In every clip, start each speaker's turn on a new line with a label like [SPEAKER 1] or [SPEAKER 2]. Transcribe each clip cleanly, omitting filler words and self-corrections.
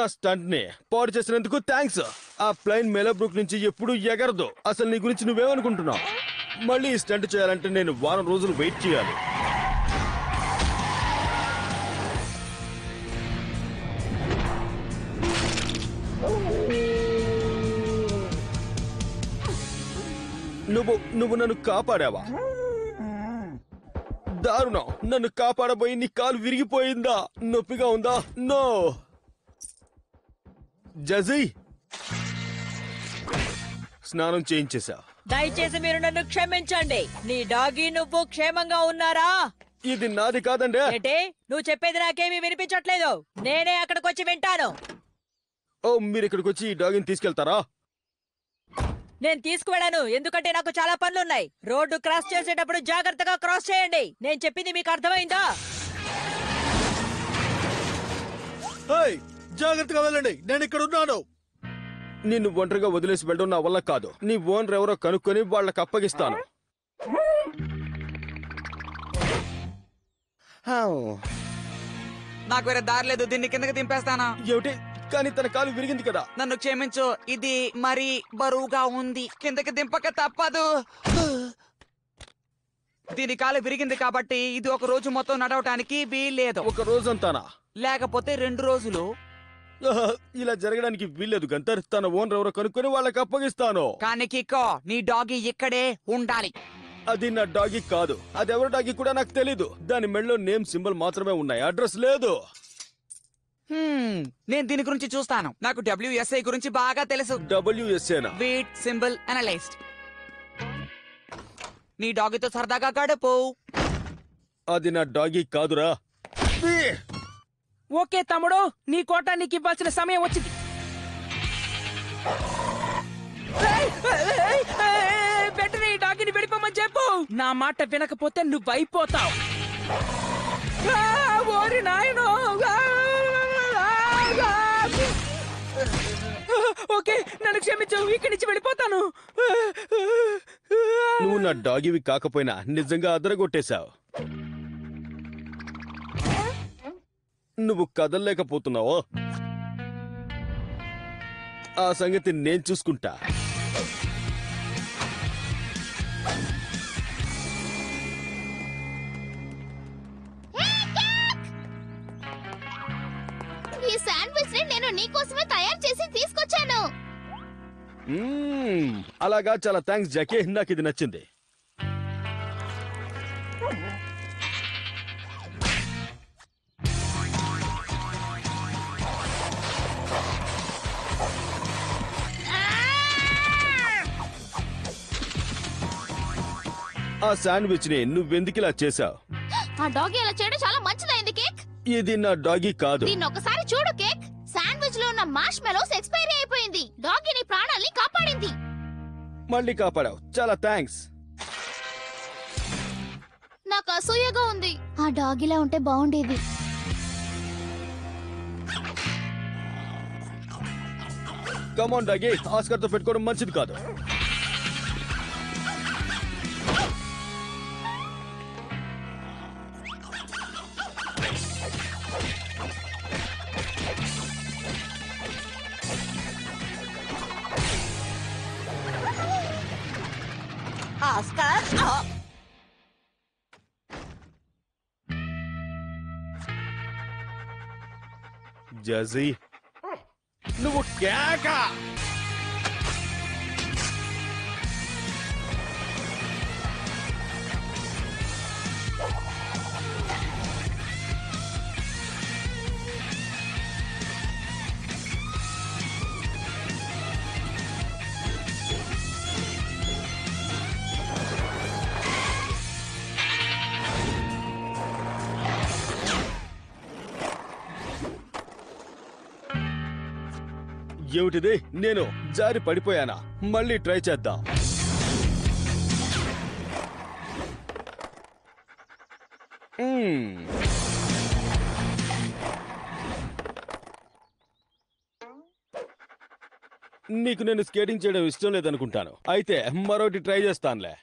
[SPEAKER 1] నా స్టంట్ ని పాడు చేసినందుకు థ్యాంక్స్. ఆ ప్లైన్ మెలోబ్రూక్ నుంచి ఎప్పుడు ఎగరదు. అసలు నీ గురించి నువ్వేమనుకుంటున్నావు? మళ్ళీ ఈ స్టంట్ చేయాలంటే నేను వారం రోజులు వెయిట్ చేయాలి. నువ్వు నన్ను కాపాడావా? దారుణం. నన్ను కాపాడబోయి నీ కాలు విరిగిపోయిందా? నొప్పిగా ఉందా? నో జజీ, స్నానం చేయించేశా.
[SPEAKER 2] దయచేసి మీరు నన్ను క్షమించండి. నీ డాగీ నువ్వు క్షేమంగా ఉన్నారా?
[SPEAKER 1] ఇది నాది కాదండి.
[SPEAKER 2] ఏంటి నువ్వు చెప్పేది? నాకేమీ వినిపించట్లేదు. నేనే అక్కడికి వచ్చి వింటాను.
[SPEAKER 1] ఓ, మీరు ఇక్కడికి వచ్చి ఈ డాగిని తీసుకెళ్తారా?
[SPEAKER 2] నేను తీసుకువెళ్ళాను, ఎందుకంటే నాకు చాలా పనులున్నాయి. రోడ్డు క్రాస్ చేసేటప్పుడు జాగ్రత్తగా క్రాస్ చేయండి. నేను చెప్పింది మీకు అర్థమైందా?
[SPEAKER 3] జాగ్రత్తగా వెళ్ళండి, నేను ఇక్కడ ఉన్నాను.
[SPEAKER 1] నిన్ను ఒంటరిగా వదిలేసి వెళ్ళడం నా వల్ల కాదు. నీ ఓనర్ ఎవరో కనుక్కొని వాళ్ళకి అప్పగిస్తాను.
[SPEAKER 4] నాకు వేరే దారి లేదు, దీన్ని కిందకి దింపేస్తానా?
[SPEAKER 1] ఏమిటి? కానీ తన కాలు విరిగింది కదా.
[SPEAKER 4] నన్ను క్షమించు, ఇది మరీ బరువుగా ఉంది, కిందకి దింపక తప్పదు. దీని కాలు విరిగింది కాబట్టి ఇది ఒక రోజు మొత్తం నడవటానికి వీల్లేదు.
[SPEAKER 1] ఒక రోజంతానా?
[SPEAKER 4] లేకపోతే 2 రోజులు.
[SPEAKER 1] ఇలా జరగడానికి వీల్లేదు గంతర్. తన ఓనర్ ఎవరో కనుక్కొని వాళ్ళకి అప్పగిస్తాను.
[SPEAKER 4] కానీ కిక్కో, నీ డాగీ ఇక్కడే ఉండాలి.
[SPEAKER 1] అది నా డాగీ కాదు. అది ఎవరి డాగీ కూడా నాకు తెలీదు. దాని మెడలో నేమ్ సింబల్ మాత్రమే ఉన్నాయి, అడ్రస్ లేదు.
[SPEAKER 4] నేను దీని గురించి చూస్తాను. నాకు WSI గురించి బాగా తెలుసు.
[SPEAKER 1] WSAనా?
[SPEAKER 4] Weight symbol analysed. నీ డాగీతో సరదాగా గడుపు.
[SPEAKER 1] అది నా డాగీ కాదురా.
[SPEAKER 5] ఓకే తమ్ముడు, నీ కోట నీకు ఇవ్వాల్సిన సమయం వచ్చింది. వెంటనే ఈ డాగిని విడిపోమని చెప్పు. నా మాట వినకపోతే నువ్వు అయిపోతావు. ఓరి నాయనో. ఓకే, నన్ను క్షమించు, ఇక్కడి నుంచి వెళ్ళిపోతాను.
[SPEAKER 1] నువ్వు నా డాగివి కాకపోయినా నిజంగా అదరగొట్టేశావు. నువ్వు కదలలేకపోతున్నావో ఆ సంగతి నేను చూసుకుంటా.
[SPEAKER 6] ఈ శాండ్విచ్ ని నేను నీకోసమే తయారు చేసి తీసుకొచ్చాను.
[SPEAKER 1] అలాగా, చాలా థ్యాంక్స్ జాకీ. నాకు ఇది నచ్చింది. ఆ శాండ్విచ్ ని నువ్వెందుకు ఇలా చేశావు?
[SPEAKER 6] ఆ డాగీ ఇలా చేయడం చాలా మంచిదైంది కేక్.
[SPEAKER 1] ఇది నా డాగీ కాదు.
[SPEAKER 6] దీన్ని ఒకసారి చూడు కేక్. శాండ్విచ్ లో ఉన్న మార్ష్ మెలోస్ ఎక్స్పైరీ అయిపోయింది. డాగీ నీ ప్రాణాల్ని కాపాడింది.
[SPEAKER 1] మళ్ళీ కాపాడావు, చాలా థ్యాంక్స్.
[SPEAKER 6] నాకు అసూయగా ఉంది. ఆ డాగీలా ఉంటే బాగుండేది.
[SPEAKER 1] కమాన్ డాగీ, ఆస్కర్ తో పెట్టుకోవడం మంచిది కాదు.
[SPEAKER 2] ఆస్కార్,
[SPEAKER 1] జజీ, నువ్వు కేక. ఏమిటిది? నేను జారి పడిపోయానా? మళ్ళీ ట్రై చేద్దాం. నీకు నేను స్కేటింగ్ చేయడం ఇష్టం లేదనుకుంటాను. అయితే మరొకటి ట్రై చేస్తానులే.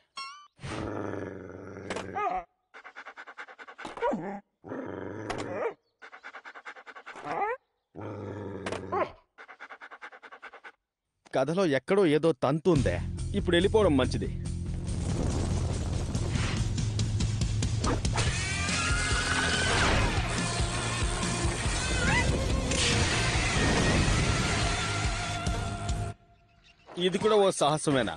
[SPEAKER 1] కథలో ఎక్కడో ఏదో తంతు ఉందే. ఇప్పుడు వెళ్ళిపోవడం మంచిది. ఇది కూడా ఓ సాహసమేనా?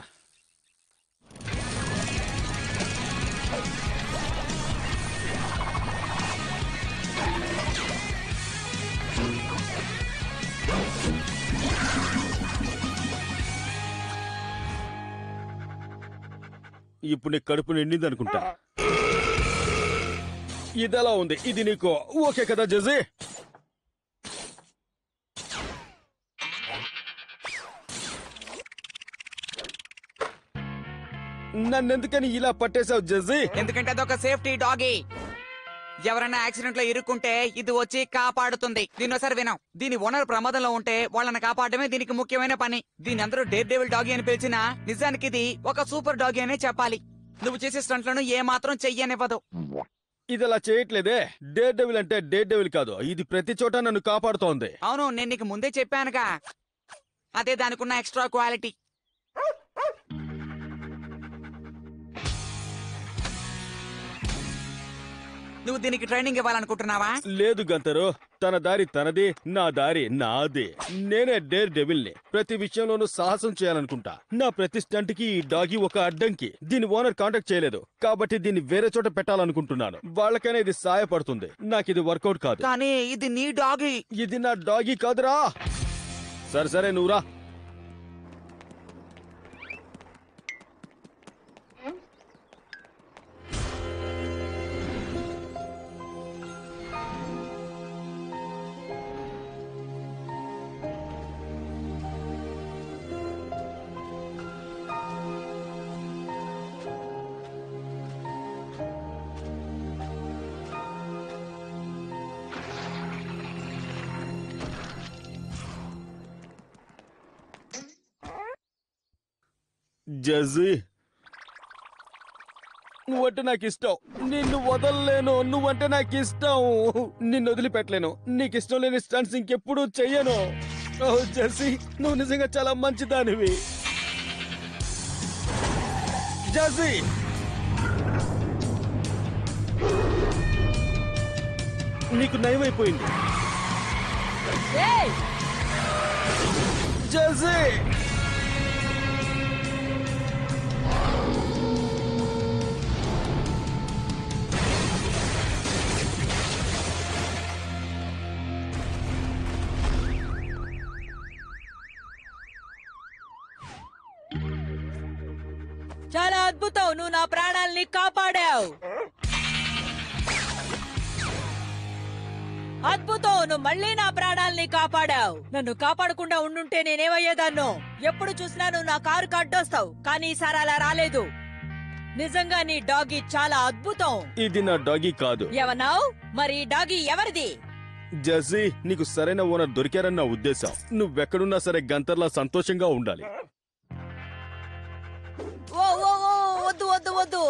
[SPEAKER 1] ఇప్పుడు నీ కడుపు నిండింది అనుకుంటా. ఇదెలా ఉంది? ఇది నీకు ఓకే కదా జజీ? నన్నెందుకని ఇలా పట్టేశావు జజీ?
[SPEAKER 4] ఎందుకంటే అదొక సేఫ్టీ డాగీ. ఎవరైనా యాక్సిడెంట్ లో ఇరుక్కుంటే ఇది వచ్చి కాపాడుతుంది. దీని ఒకసారి వినాం. దీని ఓనర్ ప్రమాదంలో ఉంటే వాళ్ళని కాపాడమే దీనికి ముఖ్యమైన పని. దీని అందరూ డేర్ డెవిల్ డాగీ అని పిలిచినా నిజానికి ఇది ఒక సూపర్ డాగీ అనే చెప్పాలి. నువ్వు చేసే స్టంట్లను ఏ మాత్రం చెయ్యనివ్వదు.
[SPEAKER 1] ఇది అలా చేయట్లేదే. డేర్ డెవిల్ అంటే డేర్ డెవిల్ కాదు, ఇది ప్రతి చోట నన్ను కాపాడుతోంది.
[SPEAKER 4] అవును, నేను నీకు ముందే చెప్పానుగా. అదే దానికున్న ఎక్స్ట్రా క్వాలిటీ. నువ్వు దీనికి ట్రైనింగ్ ఇవ్వాలనుకుంటున్నావా?
[SPEAKER 1] లేదు గంతరు, తన దారి తనది, నా దారి నాది. నేనే డేర్ డెవిల్ని. ప్రతి విషయంలోనూ సాహసం చేయాలనుకుంటా. నా ప్రతి స్టంట్ కి ఈ డాగి ఒక అడ్డంకి. దీని ఓనర్ కాంటాక్ట్ చేయలేదు కాబట్టి దీన్ని వేరే చోట పెట్టాలనుకుంటున్నాను. వాళ్ళకైనా ఇది సాయపడుతుంది. నాకు ఇది వర్కౌట్ కాదు.
[SPEAKER 4] కానీ ఇది నీ డాగీ.
[SPEAKER 1] ఇది నా డాగి కాదురా. సరే సరే నువ్వురా. జజీ, నువ్వంటే నాకు ఇష్టం. నిన్ను వదలలేను. నువ్వంటే నాకు ఇష్టం. నిన్ను వదిలిపెట్టలేను. నీకు ఇష్టం లేని స్టంట్స్ ఇంకెప్పుడు చెయ్యను. ఓ జజీ, నువ్వు నిజంగా చాలా మంచిదానివి. జజీ, నీకు నయమైపోయింది.
[SPEAKER 2] ఏయ్!
[SPEAKER 1] జజీ,
[SPEAKER 2] చాలా అద్భుతం. నువ్వు నా ప్రాణాల్ని కాపాడావు. అద్భుతం. నువ్వు మళ్ళీ నా ప్రాణాల్ని కాపాడావు. నన్ను కాపాడకుండా ఉండుంటే నేనేమయ్యేదాన్నో. ఎప్పుడు చూసినా నువ్వు నా కారుకు అడ్డొస్తావు, కానీ ఈసారి అలా రాలేదు. నిజంగా నీ డాగీ చాలా అద్భుతం.
[SPEAKER 1] ఇది నా డాగి కాదు.
[SPEAKER 2] ఏమన్నావు? మరి ఈ డాగీ ఎవరిది?
[SPEAKER 1] జజీ, నీకు సరైన ఓనర్ దొరికారని నా ఉద్దేశం. నువ్వెక్కడున్నా సరే గంతర్లా సంతోషంగా ఉండాలి.
[SPEAKER 2] ఓ ఓ ఓ, వద్దు వద్దు వద్దు.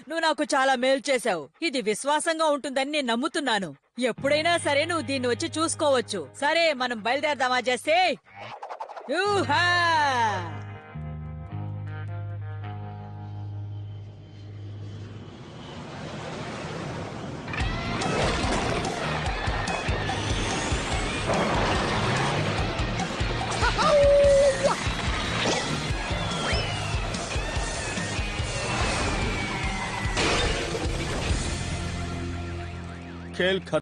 [SPEAKER 2] నువ్వు నాకు చాలా మేలు చేశావు. ఇది విశ్వాసంగా ఉంటుందని నేను నమ్ముతున్నాను. ఎప్పుడైనా సరే నువ్వు దీన్ని వచ్చి చూసుకోవచ్చు. సరే, మనం బయలుదేరదామా చేస్తే? ఊహా!
[SPEAKER 1] खेल खत्म।